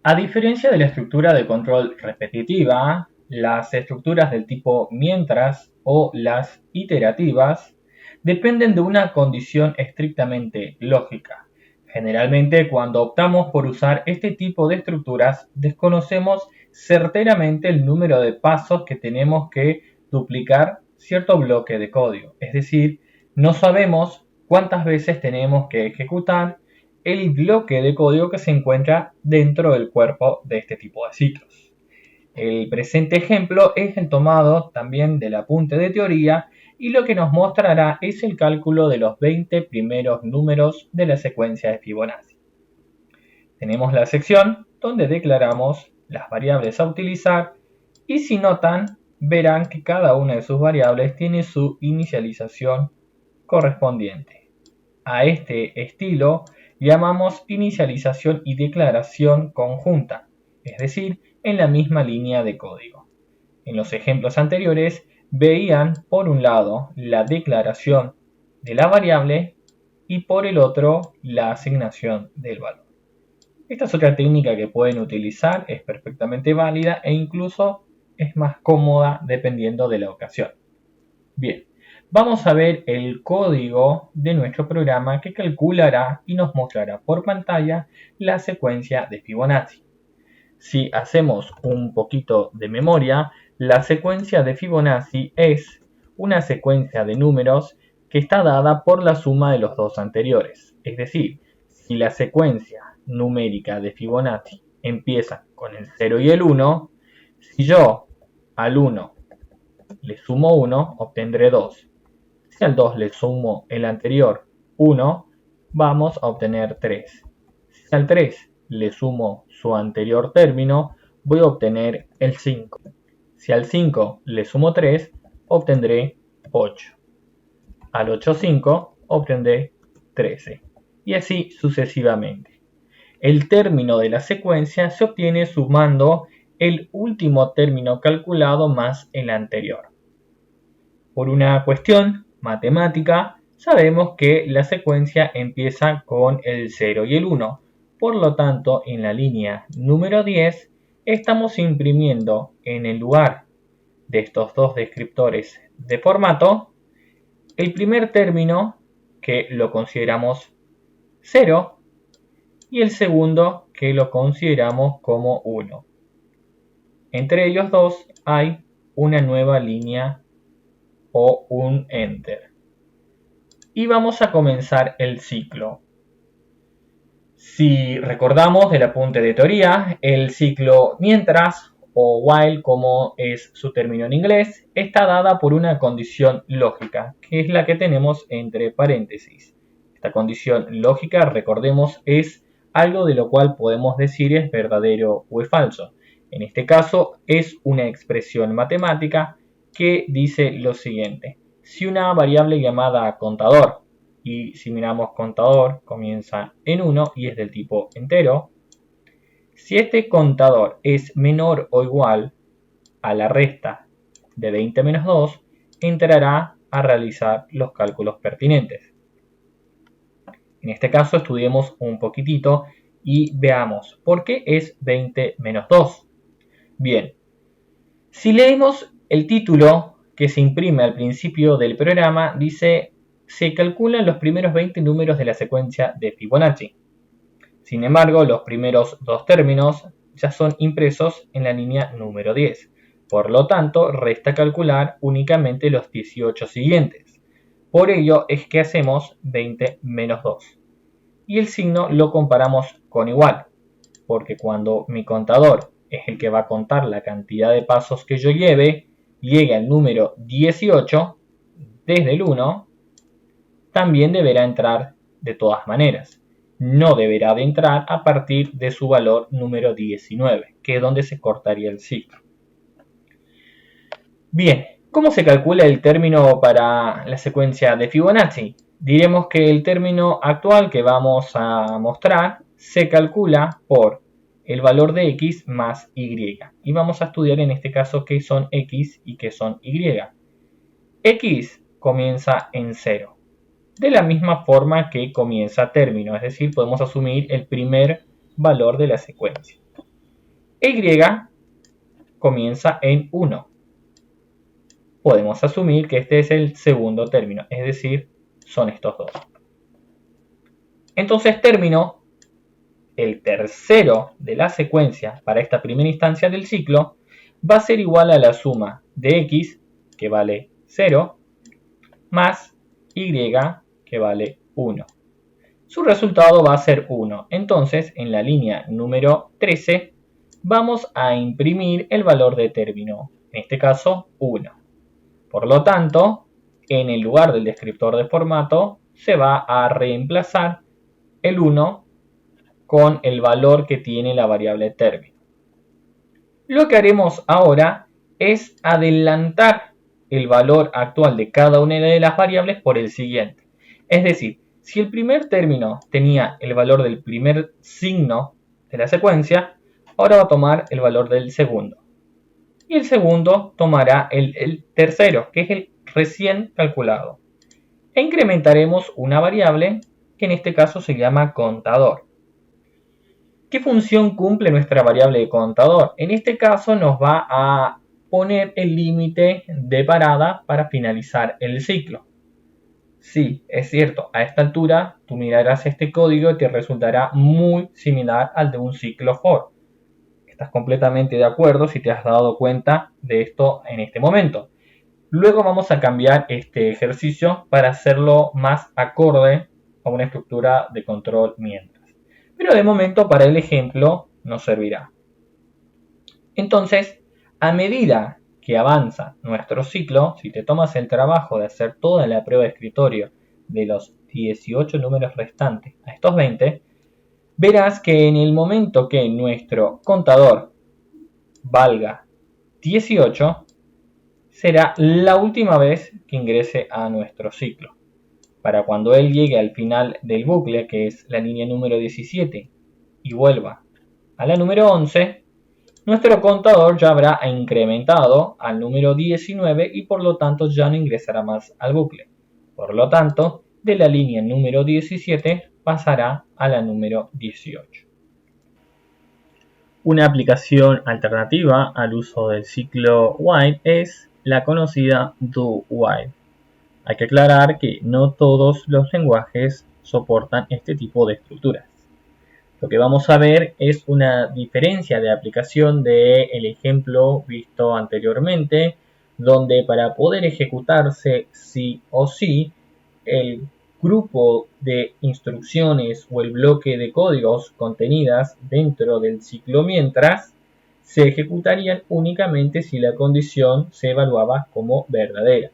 A diferencia de la estructura de control repetitiva, las estructuras del tipo mientras o las iterativas dependen de una condición estrictamente lógica. Generalmente, cuando optamos por usar este tipo de estructuras, desconocemos certeramente el número de pasos que tenemos que duplicar cierto bloque de código. Es decir, no sabemos cuántas veces tenemos que ejecutar el bloque de código que se encuentra dentro del cuerpo de este tipo de ciclos. El presente ejemplo es el tomado también del apunte de teoría y lo que nos mostrará es el cálculo de los 20 primeros números de la secuencia de Fibonacci. Tenemos la sección donde declaramos las variables a utilizar y si notan verán que cada una de sus variables tiene su inicialización correspondiente. A este estilo llamamos inicialización y declaración conjunta, es decir, en la misma línea de código. En los ejemplos anteriores veían por un lado la declaración de la variable y por el otro la asignación del valor. Esta es otra técnica que pueden utilizar, es perfectamente válida e incluso es más cómoda dependiendo de la ocasión. Bien, vamos a ver el código de nuestro programa que calculará y nos mostrará por pantalla la secuencia de Fibonacci. Si hacemos un poquito de memoria, la secuencia de Fibonacci es una secuencia de números que está dada por la suma de los dos anteriores. Es decir, si la secuencia numérica de Fibonacci empieza con el 0 y el 1, si yo al 1 le sumo 1, obtendré 2. Si al 2 le sumo el anterior 1, vamos a obtener 3. Si al 3 le sumo su anterior término, voy a obtener el 5. Si al 5 le sumo 3, obtendré 8. Al 8, 5, obtendré 13. Y así sucesivamente. El término de la secuencia se obtiene sumando el último término calculado más el anterior. Por una cuestión matemática, sabemos que la secuencia empieza con el 0 y el 1. Por lo tanto, en la línea número 10, estamos imprimiendo en el lugar de estos dos descriptores de formato el primer término, que lo consideramos 0, y el segundo, que lo consideramos como 1. Entre ellos dos hay una nueva línea o un enter. Y vamos a comenzar el ciclo. Si recordamos del apunte de teoría, el ciclo mientras o while, como es su término en inglés, está dada por una condición lógica, que es la que tenemos entre paréntesis. Esta condición lógica, recordemos, es algo de lo cual podemos decir es verdadero o es falso. En este caso es una expresión matemática que dice lo siguiente: si una variable llamada contador, y si miramos contador comienza en 1 y es del tipo entero, si este contador es menor o igual a la resta de 20 menos 2, entrará a realizar los cálculos pertinentes. En este caso estudiemos un poquitito y veamos por qué es 20 menos 2. Bien, si leemos el título que se imprime al principio del programa, dice: se calculan los primeros 20 números de la secuencia de Fibonacci. Sin embargo, los primeros dos términos ya son impresos en la línea número 10. Por lo tanto, resta calcular únicamente los 18 siguientes. Por ello es que hacemos 20 menos 2. Y el signo lo comparamos con igual, porque cuando mi contador es el que va a contar la cantidad de pasos que yo llegue al número 18 desde el 1, también deberá entrar de todas maneras. No deberá de entrar a partir de su valor número 19, que es donde se cortaría el ciclo. Bien, ¿cómo se calcula el término para la secuencia de Fibonacci? Diremos que el término actual que vamos a mostrar se calcula por el valor de x más y. Y vamos a estudiar en este caso qué son x y qué son y. X comienza en 0, de la misma forma que comienza término, es decir, podemos asumir el primer valor de la secuencia. Y comienza en 1. Podemos asumir que este es el segundo término, es decir, son estos dos. Entonces término, el tercero de la secuencia para esta primera instancia del ciclo, va a ser igual a la suma de x, que vale 0, más y, que vale 1. Su resultado va a ser 1. Entonces, en la línea número 13, vamos a imprimir el valor de término, en este caso 1. Por lo tanto, en el lugar del descriptor de formato, se va a reemplazar el 1 con el valor que tiene la variable término. Lo que haremos ahora es adelantar el valor actual de cada una de las variables por el siguiente. Es decir, si el primer término tenía el valor del primer signo de la secuencia, ahora va a tomar el valor del segundo. Y el segundo tomará el tercero, que es el recién calculado. E incrementaremos una variable que en este caso se llama contador. ¿Qué función cumple nuestra variable de contador? En este caso nos va a poner el límite de parada para finalizar el ciclo. Sí, es cierto, a esta altura tú mirarás este código y te resultará muy similar al de un ciclo for. Estás completamente de acuerdo si te has dado cuenta de esto en este momento. Luego vamos a cambiar este ejercicio para hacerlo más acorde a una estructura de control mientras. Pero de momento para el ejemplo nos servirá. Entonces, a medida que avanza nuestro ciclo, si te tomas el trabajo de hacer toda la prueba de escritorio de los 18 números restantes a estos 20, verás que en el momento que nuestro contador valga 18, será la última vez que ingrese a nuestro ciclo. Para cuando él llegue al final del bucle, que es la línea número 17, y vuelva a la número 11, nuestro contador ya habrá incrementado al número 19 y por lo tanto ya no ingresará más al bucle. Por lo tanto, de la línea número 17 pasará a la número 18. Una aplicación alternativa al uso del ciclo while es la conocida do while. Hay que aclarar que no todos los lenguajes soportan este tipo de estructuras. Lo que vamos a ver es una diferencia de aplicación del ejemplo visto anteriormente, donde para poder ejecutarse sí o sí, el grupo de instrucciones o el bloque de códigos contenidas dentro del ciclo mientras se ejecutarían únicamente si la condición se evaluaba como verdadera.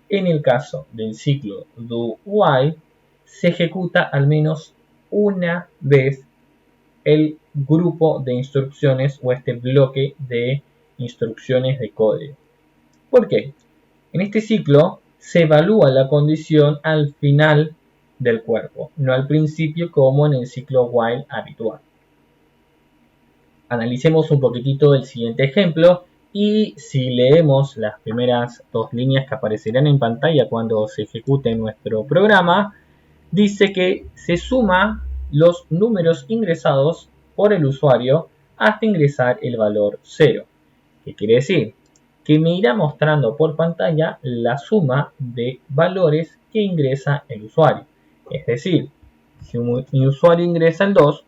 En el caso del ciclo do while, se ejecuta al menos una vez el grupo de instrucciones o este bloque de instrucciones de código. ¿Por qué? En este ciclo se evalúa la condición al final del cuerpo, no al principio como en el ciclo while habitual. Analicemos un poquitito el siguiente ejemplo y si leemos las primeras dos líneas que aparecerán en pantalla cuando se ejecute nuestro programa, dice que se suma los números ingresados por el usuario hasta ingresar el valor 0. ¿Qué quiere decir? Que me irá mostrando por pantalla la suma de valores que ingresa el usuario. Es decir, si mi usuario ingresa el 2,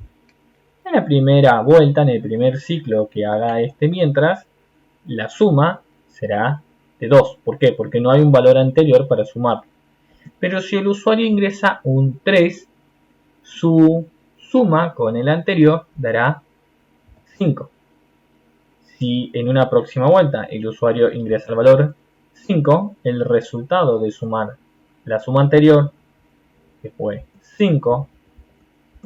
en la primera vuelta, en el primer ciclo que haga este mientras, la suma será de 2. ¿Por qué? Porque no hay un valor anterior para sumar. Pero si el usuario ingresa un 3, su suma con el anterior dará 5. Si en una próxima vuelta el usuario ingresa el valor 5, el resultado de sumar la suma anterior, que fue 5,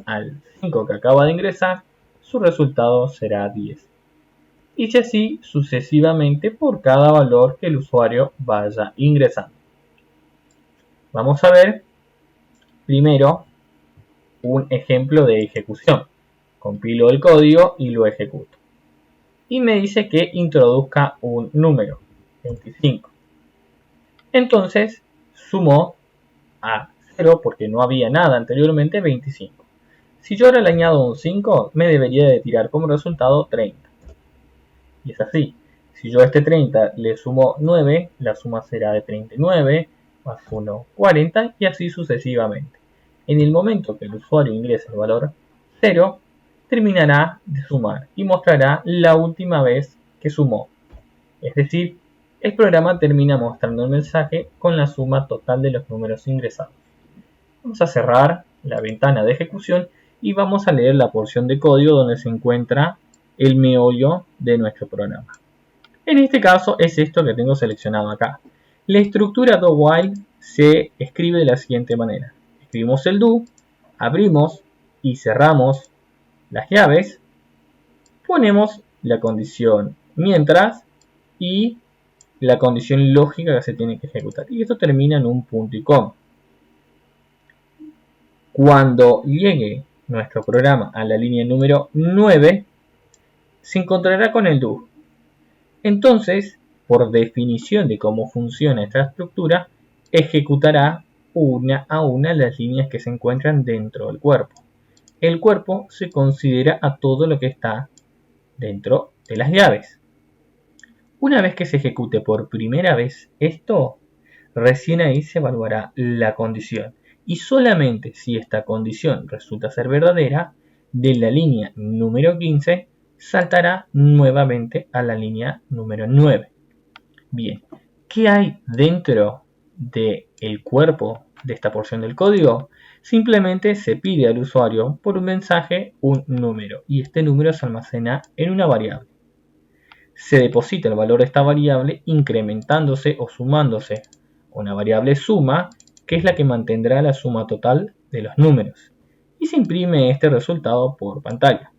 al 5 que acaba de ingresar, su resultado será 10. Y así sucesivamente por cada valor que el usuario vaya ingresando. Vamos a ver primero un ejemplo de ejecución. Compilo el código y lo ejecuto. Y me dice que introduzca un número, 25. Entonces sumo a 0 porque no había nada anteriormente, 25. Si yo ahora le añado un 5, me debería de tirar como resultado 30. Y es así. Si yo a este 30 le sumo 9, la suma será de 39, más 1, 40 y así sucesivamente. En el momento que el usuario ingrese el valor 0, terminará de sumar y mostrará la última vez que sumó. Es decir, el programa termina mostrando el mensaje con la suma total de los números ingresados. Vamos a cerrar la ventana de ejecución y vamos a leer la porción de código donde se encuentra el meollo de nuestro programa. En este caso es esto que tengo seleccionado acá. La estructura do while se escribe de la siguiente manera. Escribimos el do, abrimos y cerramos las llaves, ponemos la condición mientras y la condición lógica que se tiene que ejecutar. Y esto termina en un punto y coma. Cuando llegue nuestro programa a la línea número 9, se encontrará con el do. Entonces, por definición de cómo funciona esta estructura, ejecutará una a una las líneas que se encuentran dentro del cuerpo. El cuerpo se considera a todo lo que está dentro de las llaves. Una vez que se ejecute por primera vez esto, recién ahí se evaluará la condición. Y solamente si esta condición resulta ser verdadera, de la línea número 15 saltará nuevamente a la línea número 9. Bien, ¿qué hay dentro del cuerpo de esta porción del código? Simplemente se pide al usuario por un mensaje un número y este número se almacena en una variable. Se deposita el valor de esta variable incrementándose o sumándose a una variable suma, que es la que mantendrá la suma total de los números. Y se imprime este resultado por pantalla.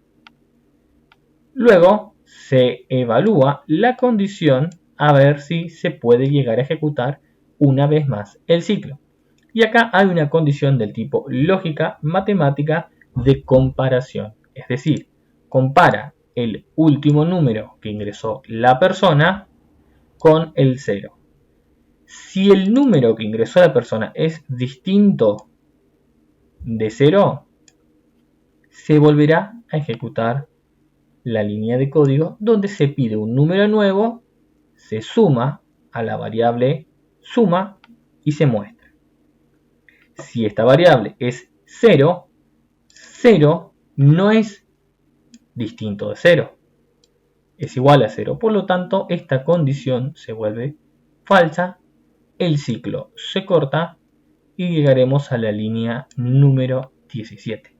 Luego se evalúa la condición a ver si se puede llegar a ejecutar una vez más el ciclo. Y acá hay una condición del tipo lógica matemática de comparación. Es decir, compara el último número que ingresó la persona con el 0. Si el número que ingresó la persona es distinto de 0, se volverá a ejecutar la línea de código donde se pide un número nuevo, se suma a la variable suma y se muestra. Si esta variable es 0, 0 no es distinto de 0, es igual a 0. Por lo tanto, esta condición se vuelve falsa, el ciclo se corta y llegaremos a la línea número 17.